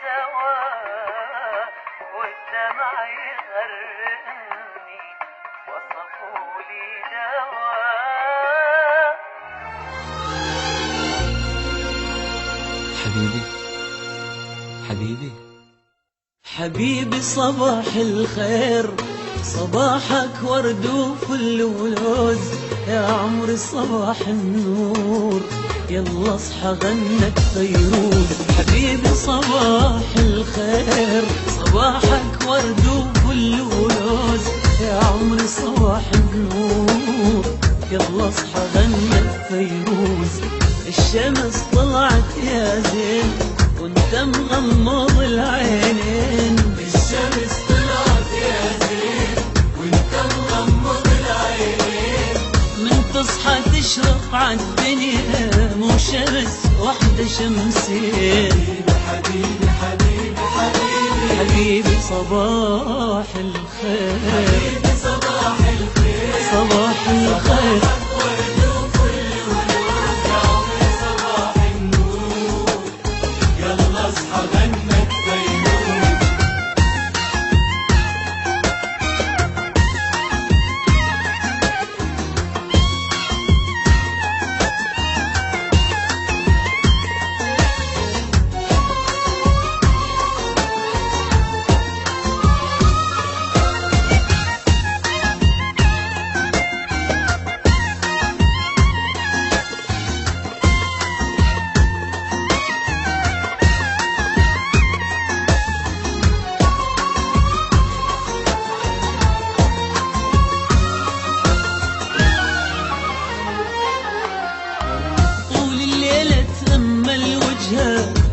سوا والدمع يغرقني وصفولي دواء. حبيبي حبيبي حبيبي صباح الخير، صباحك ورد وفل ولوز، يا عمري صباح النور، يلا اصحى غنت فيروز. حبيبي صباح الخير، صباحك ورد وفل ولوز، يا عمري صباح النور، يلا اصحى غنت فيروز. الشمس طلعت يا زين وانت مغمض العينين، الشمس طلعت يا زين وانت مغمض العينين. من تصحى تشرق عالدنيا مو شمس وحدة شمسين. حبيبي حبيبي حبيبي حبيبي صباح الخير، حبيبي صباح الخير، صباح الخير. ورد وفل ولوز، يا عمري صباح النور، يلا اصحى غنت فيروز.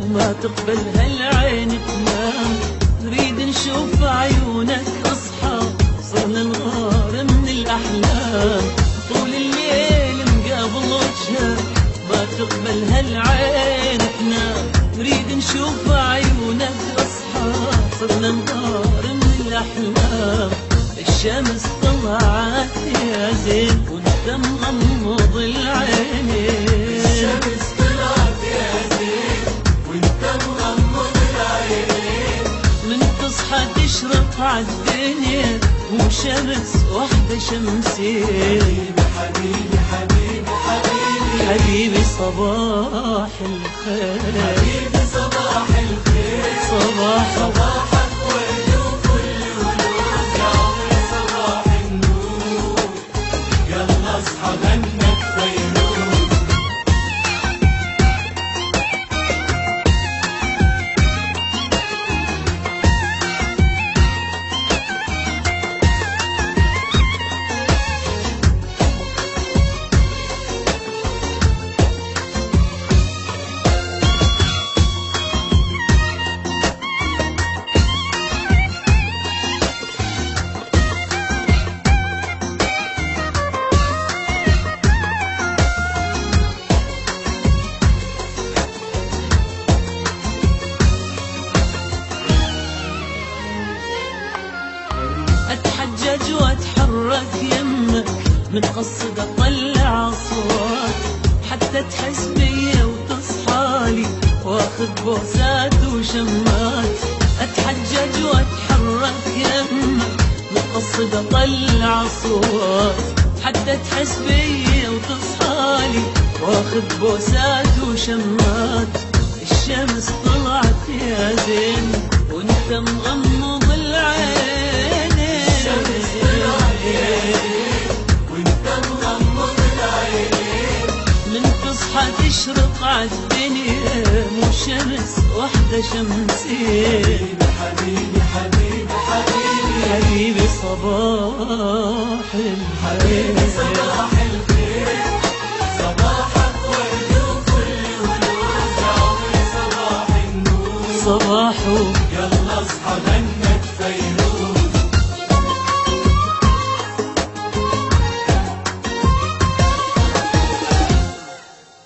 وما تقبل هالعين تنام، نريد نشوف عيونك اصحى، صرنا نغار من الاحلام. طول الليل مقابل وجهك، ما تقبل هالعين تنام، نريد نشوف عيونك اصحى، صرنا نغار من الاحلام. الشمس طلعت يا زين وانت مغمض العينين، الشمس طلعت يا زين وانت مغمض العينين. من تصحى تشرق عالدنيا مو شمس وحدة شمسين. حبيبي حبيبي حبيبي حبيبي صباح الخير، حبيبي صباح الخير، صباحك ورد وفل ولوز، يا عمري صباح النور، يلا اصحى غنت فيروز. اتحجج واتحرك يمك، متقصد اطلع اصوات، حتى تحس بيا وتصحالي، واخذ بوسات وشمات. اتحجج واتحرك يمك، متقصد اطلع اصوات، حتى تحس بيا وتصحالي، واخذ بوسات وشمات. الشمس طلعت يا زين وانت مغمض العين، الشمس طلعت يا زين وانت مغمض العينين. من تصحى تشرق عالدنيا مو شمس وحدة شمسين. حبيبي حبيبي حبيبي حبيبي صباح حبيبي الخير، صباح الخير، صباحك ورد وفل ولوز، يا عمري صباح النور، صباحه يلا اصحى غني